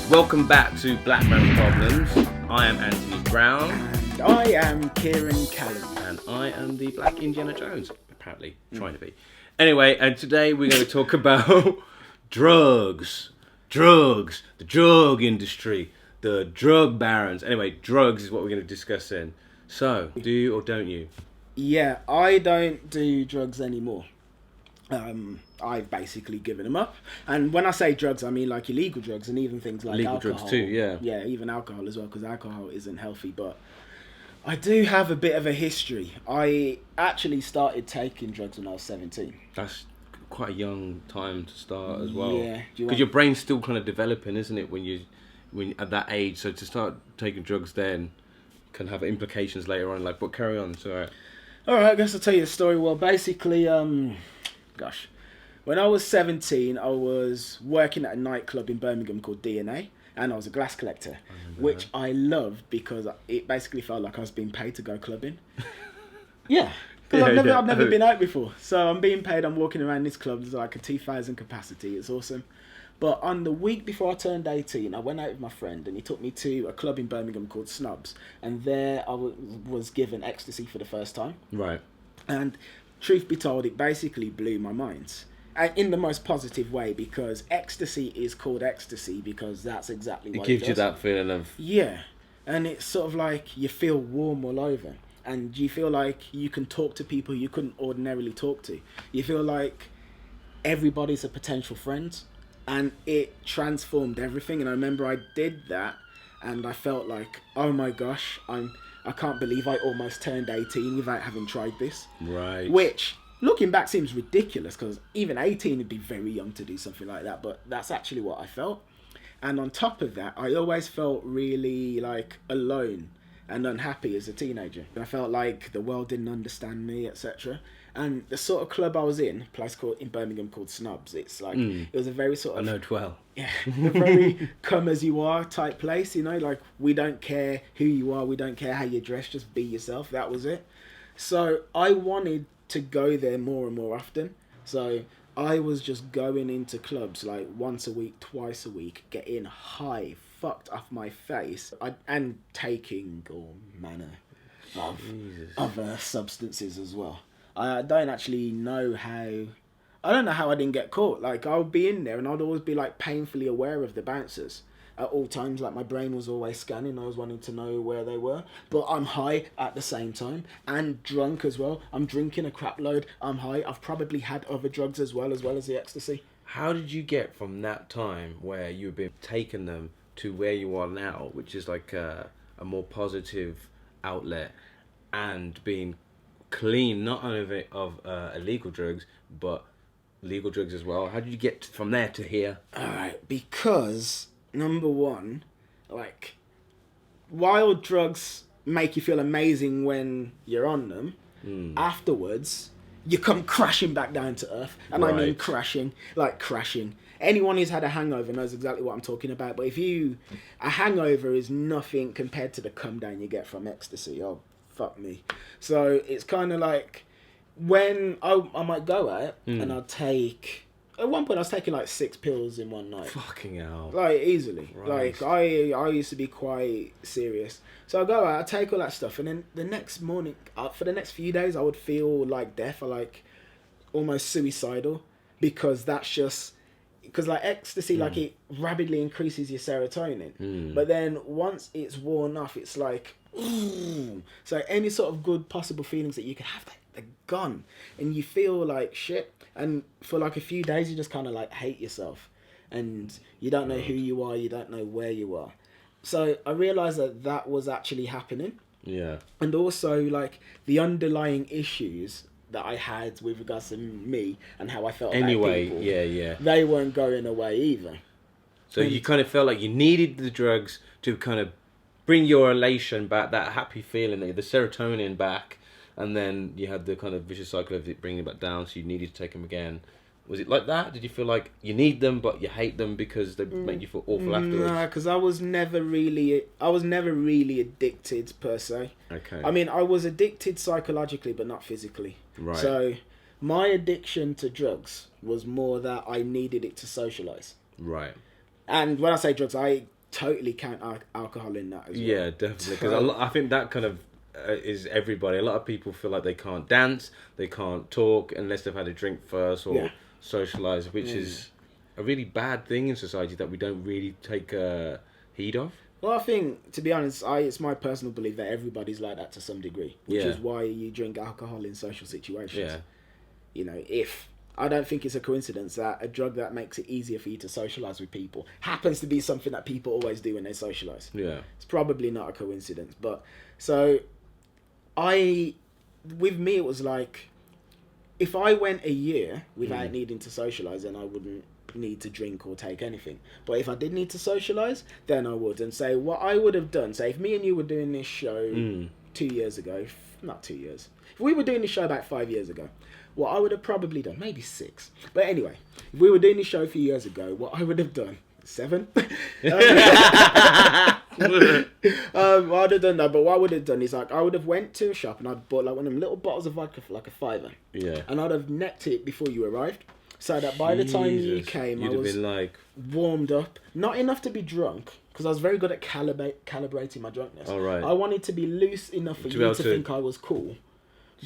Welcome back to BlackManProblems. I am Anthony Brown. And I am Ciaran Callum. And I am the Black Indiana Jones, apparently, trying to be. Anyway, and today we're going to talk about drugs, the drug industry, the drug barons. Anyway, drugs is what we're going to discuss in. So, do you or don't you? Yeah, I don't do drugs anymore. I've basically given them up. And when I say drugs, I mean like illegal drugs and even things like Illegal alcohol. drugs too, yeah. Yeah, even alcohol as well, because alcohol isn't healthy. But I do have a bit of a history. I actually started taking drugs when I was 17. That's quite a young time to start as well. Yeah. Because your brain's still kind of developing, isn't it, when at that age. So to start taking drugs then can have implications later on. Like, but carry on, it's alright. Alright, I guess I'll tell you the story. Well, basically, when I was 17, I was working at a nightclub in Birmingham called DNA, and I was a glass collector, which I loved because it basically felt like I was being paid to go clubbing. Yeah, because I've never been out before, so I'm being paid. I'm walking around this club. There's like a 2,000 capacity. It's awesome. But on the week before I turned 18, I went out with my friend, and he took me to a club in Birmingham called Snobs, and there I was given ecstasy for the first time. Right. And truth be told, it basically blew my mind. In the most positive way, because ecstasy is called ecstasy because that's exactly what it does. It gives you that feeling of... Yeah. And it's sort of like you feel warm all over. And you feel like you can talk to people you couldn't ordinarily talk to. You feel like everybody's a potential friend. And it transformed everything. And I remember I did that and I felt like, oh my gosh, I can't believe I almost turned 18 without having tried this. Right. Which, looking back, seems ridiculous because even 18 would be very young to do something like that. But that's actually what I felt. And on top of that, I always felt really like alone and unhappy as a teenager. I felt like the world didn't understand me, etc. And the sort of club I was in, a place in Birmingham called Snobs, it's like, it was a very sort of... I know it well. Yeah, a very come as you are type place, you know, like we don't care who you are, we don't care how you dress, just be yourself, that was it. So I wanted to go there more and more often. So I was just going into clubs like once a week, twice a week, getting high, fucked off my face, and taking all manner of other substances as well. I don't actually know how... I don't know how I didn't get caught. Like, I would be in there and I'd always be like painfully aware of the bouncers at all times. Like, my brain was always scanning. I was wanting to know where they were. But I'm high at the same time and drunk as well. I'm drinking a crap load. I'm high. I've probably had other drugs as well as the ecstasy. How did you get from that time where you've been taking them to where you are now, which is like a more positive outlet and being clean, not only of illegal drugs, but legal drugs as well? How did you get from there to here? Alright, because number one, like, while drugs make you feel amazing when you're on them, afterwards you come crashing back down to earth. And I mean crashing, like crashing. Anyone who's had a hangover knows exactly what I'm talking about. But a hangover is nothing compared to the come down you get from ecstasy. Oh, fuck me. So it's kind of like when I might go out and I'll take... At one point I was taking like 6 pills in one night. Fucking hell. Like, easily. Right. Like, I used to be quite serious. So I go out, I take all that stuff, and then the next morning, for the next few days, I would feel like death or like almost suicidal, because that's just... Because like ecstasy, like it rapidly increases your serotonin. But then once it's worn off, it's like... So any sort of good possible feelings that you can have, they're gone. And you feel like shit. And for like a few days, you just kind of like hate yourself. And you don't know who you are. You don't know where you are. So I realised that was actually happening. Yeah. And also like the underlying issues that I had with regards to me and how I felt about people. Yeah. They weren't going away either. So you kind of felt like you needed the drugs to kind of bring your elation back, that happy feeling, the serotonin back, and then you had the kind of vicious cycle of it bringing it back down, so you needed to take them again. Was it like that? Did you feel like you need them, but you hate them because they make you feel awful afterwards? No, because I was never really addicted per se. Okay. I mean, I was addicted psychologically, but not physically. Right. So my addiction to drugs was more that I needed it to socialise. Right. And when I say drugs, I totally count alcohol in that as well. Yeah, definitely. Because I think that kind of is everybody. A lot of people feel like they can't dance, they can't talk unless they've had a drink first or socialise, which is a really bad thing in society that we don't really take heed of. Well, I think, to be honest, it's my personal belief that everybody's like that to some degree, which is why you drink alcohol in social situations. Yeah. You know, I don't think it's a coincidence that a drug that makes it easier for you to socialise with people happens to be something that people always do when they socialise. Yeah. It's probably not a coincidence. But, so, with me, it was like, if I went a year without needing to socialise, then I wouldn't need to drink or take anything. But if I did need to socialise, then I would. And say what I would have done, say if me and you were doing this show 2 years ago, not 2 years, if we were doing this show about 5 years ago, what I would have probably done, maybe 6. But anyway, if we were doing this show a few years ago, what I would have done, 7? I would have done that, but what I would have done is like I would have went to a shop and I'd bought like one of them little bottles of vodka for like $5. Yeah. And I'd have necked it before you arrived. So that by the time you came, I was been like warmed up. Not enough to be drunk, because I was very good at calibrating my drunkenness. Oh, right. I wanted to be loose enough for you to think I was cool.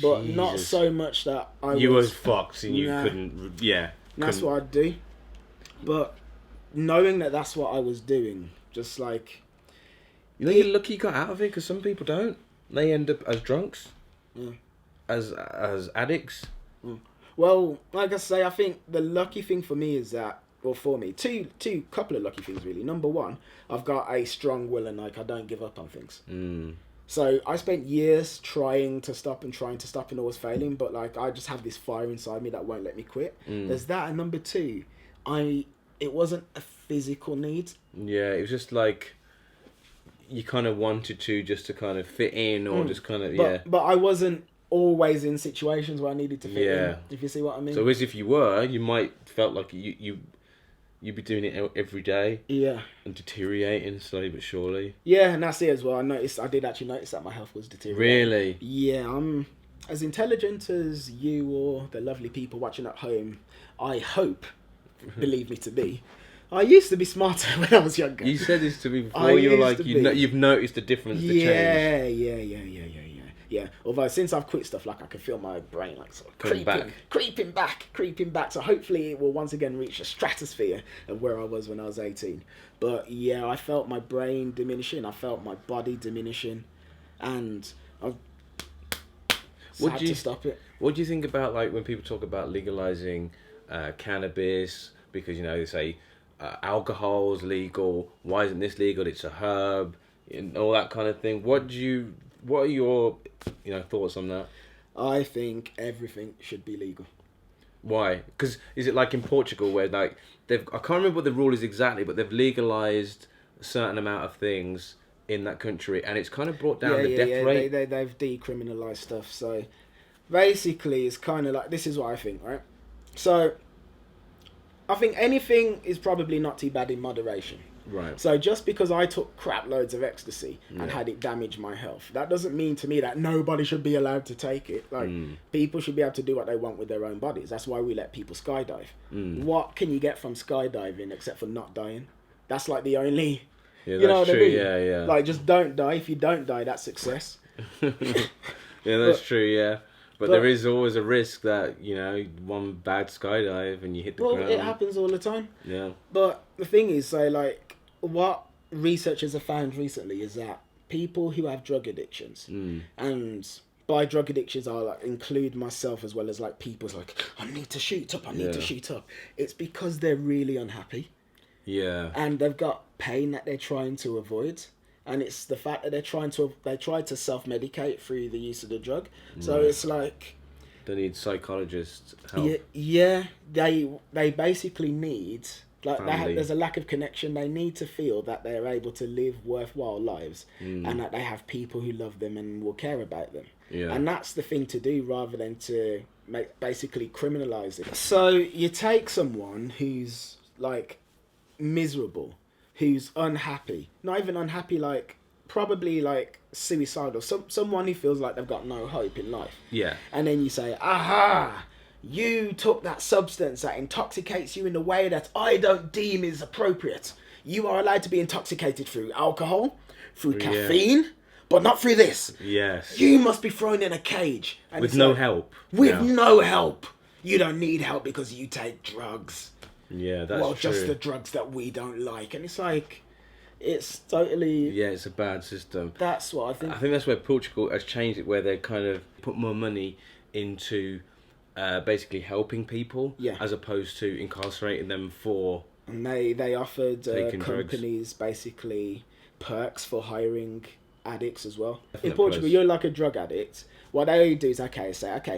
But not so much that you was fucked and you couldn't... Yeah. That's what I'd do. But knowing that that's what I was doing, just like... You know, you're lucky you got out of it, because some people don't. They end up as drunks. As addicts. Well, like I say, I think the lucky thing for me is that, well, for me, couple of lucky things really. Number one, I've got a strong will and like I don't give up on things. So I spent years trying to stop and always failing, but like I just have this fire inside me that won't let me quit. There's that, and number two, it wasn't a physical need. Yeah, it was just like you kind of wanted to just to kind of fit in or just kind of But I wasn't always in situations where I needed to fit in, if you see what I mean. So as if you were, you might felt like you'd be doing it every day. Yeah. And deteriorating slowly but surely. Yeah, and that's it as well. I did actually notice that my health was deteriorating. Really? Yeah, I'm as intelligent as you or the lovely people watching at home, I hope, believe me to be. I used to be smarter when I was younger. You said this to me before. You were like, you've noticed the difference, the change. Yeah, although since I've quit stuff, like I can feel my brain like sort of creeping back. So hopefully it will once again reach the stratosphere of where I was when I was 18. But yeah, I felt my brain diminishing. I felt my body diminishing, and I had to stop it. What do you think about like when people talk about legalizing cannabis? Because they say alcohol's legal. Why isn't this legal? It's a herb, and all that kind of thing. What are your thoughts on that? I think everything should be legal. Why? Because is it like in Portugal where like I can't remember what the rule is exactly, but they've legalized a certain amount of things in that country, and it's kind of brought down the death rate. They've decriminalized stuff. So basically, it's kind of like, this is what I think, right? So I think anything is probably not too bad in moderation. Right. So just because I took crap loads of ecstasy and had it damage my health, that doesn't mean to me that nobody should be allowed to take it. Like people should be able to do what they want with their own bodies. That's why we let people skydive. What can you get from skydiving except for not dying? That's like the only... Yeah, that's true. Yeah. Like just don't die. If you don't die, that's success. Yeah, that's true. Yeah. But there is always a risk that, one bad skydive and you hit the ground. Well, it happens all the time. Yeah. But the thing is, so like, what researchers have found recently is that people who have drug addictions, and by drug addictions I like include myself as well as like people's like, I need to shoot up, it's because they're really unhappy. Yeah. And they've got pain that they're trying to avoid. And it's the fact that they try to self-medicate through the use of the drug. So it's like... They need psychologists' help. Yeah, they basically need... Like there's a lack of connection. They need to feel that they're able to live worthwhile lives and that they have people who love them and will care about them. Yeah. And that's the thing to do rather than to basically criminalise it. So you take someone who's like miserable, who's unhappy, not even unhappy, like probably like suicidal, someone who feels like they've got no hope in life. Yeah. And then you say, aha, you took that substance that intoxicates you in a way that I don't deem is appropriate. You are allowed to be intoxicated through alcohol, through caffeine, but not through this. Yes. You must be thrown in a cage. And With no help. With no help. You don't need help because you take drugs. Yeah, that's well, true. just the drugs that we don't like. And it's like, it's totally... Yeah, it's a bad system. That's what I think. I think that's where Portugal has changed it, where they kind of put more money into basically helping people, as opposed to incarcerating them for... And they offered companies drugs. basically perks for hiring addicts as well. Definitely In Portugal, you're like a drug addict. What they do is,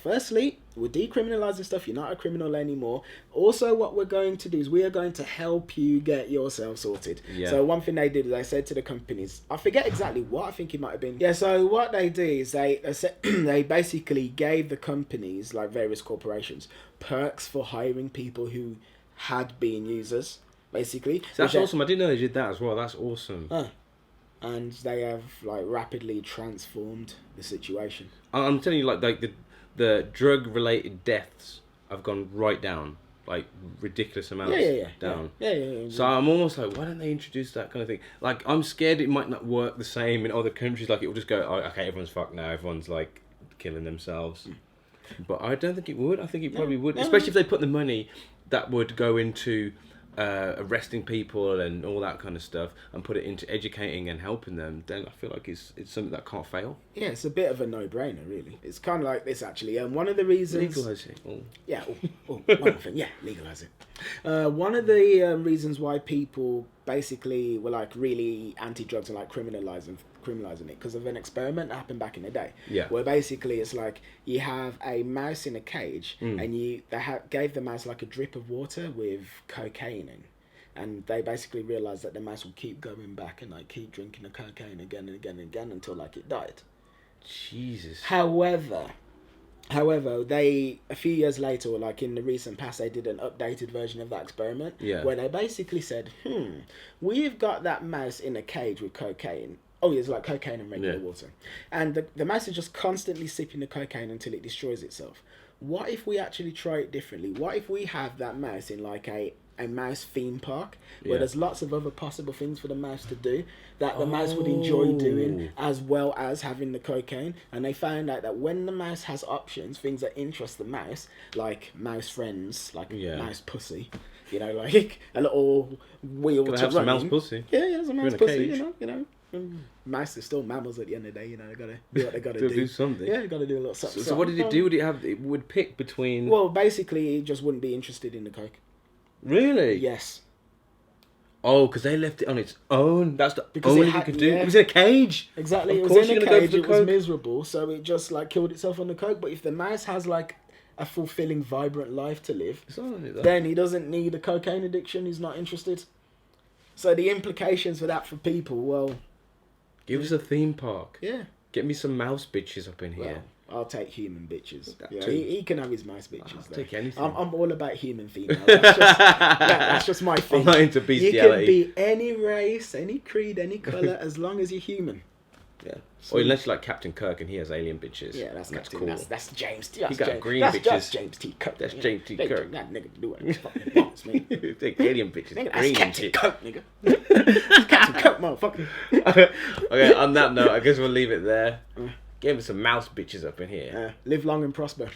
firstly, we're decriminalising stuff. You're not a criminal anymore. Also, what we're going to do is we are going to help you get yourself sorted. Yeah. So one thing they did is they said to the companies, I forget exactly what, I think it might have been. Yeah, so what they do is they basically gave the companies, like various corporations, perks for hiring people who had been users, basically. So that's awesome. I didn't know they did that as well. That's awesome. And they have like rapidly transformed the situation. I'm telling you, like the drug related deaths have gone right down, like ridiculous amounts down. Yeah. So I'm almost like, why don't they introduce that kind of thing? Like, I'm scared it might not work the same in other countries. Like, it will just go, oh, okay, everyone's fucked now. Everyone's like killing themselves. But I don't think it would. I think it probably would, especially if they put the money that would go into arresting people and all that kind of stuff, and put it into educating and helping them. Then I feel like it's something that can't fail. Yeah, it's a bit of a no-brainer, really. It's kind of like this, actually. One of the reasons... Legalise it. Yeah, one more thing. Yeah, legalise it. One of the reasons why people basically were like really anti-drugs and like criminalising it, because of an experiment that happened back in the day. Yeah. Where basically it's like you have a mouse in a cage, and they gave the mouse like a drip of water with cocaine in. And they basically realised that the mouse would keep going back and like keep drinking the cocaine again and again and again until like it died. Jesus. However, they a few years later, or like in the recent past, they did an updated version of that experiment where they basically said, we've got that mouse in a cage with cocaine. Oh, it's like cocaine and regular water. And the mouse is just constantly sipping the cocaine until it destroys itself. What if we actually try it differently? What if we have that mouse in like a mouse theme park where there's lots of other possible things for the mouse to do that the mouse would enjoy doing, as well as having the cocaine? And they found out that when the mouse has options, things that interest the mouse, like mouse friends, like mouse pussy, you know, like a little wheel Can I to have run some mouse in. pussy? Yeah, it's a mouse pussy, cage. you know. Mice are still mammals at the end of the day, you know. They gotta do what they gotta do something. Yeah, they gotta do a little something. So what did it do? It would pick between. Well, basically, it just wouldn't be interested in the coke. Really? Yes. Oh, because they left it on its own. That's the Because only it thing had- it could do. yeah. It was in a cage. Exactly. Of It course was in you're a gonna go cage. for the It was coke. miserable, so it just like killed itself on the coke. But if the mouse has like a fulfilling, vibrant life to live, It's not on it, though. then he doesn't need a cocaine addiction. He's not interested. So the implications for that for people, well, Give us a theme park. yeah. Get me some mouse bitches up in here. Well, I'll take human bitches. That Yeah, too. he can have his mouse bitches. I'll though. take anything. I'm all about human female. That's just my thing. I'm not into You bestiality. can be any race, any creed, any colour, as long as you're human. Yeah. Or unless you're like Captain Kirk and he has alien bitches. Yeah, that's And Captain. cool. That's James. He got James, green that's, bitches. That's James T. Kirk. That's you know. James T. They Kirk. That nigga do what he fucking wants, man. Take alien bitches. Nigga, green that's and Captain shit. Kirk, nigga. That's Captain Kirk, motherfucker. Okay, on that note, I guess we'll leave it there. Give us some mouse bitches up in here. Live long and prosper.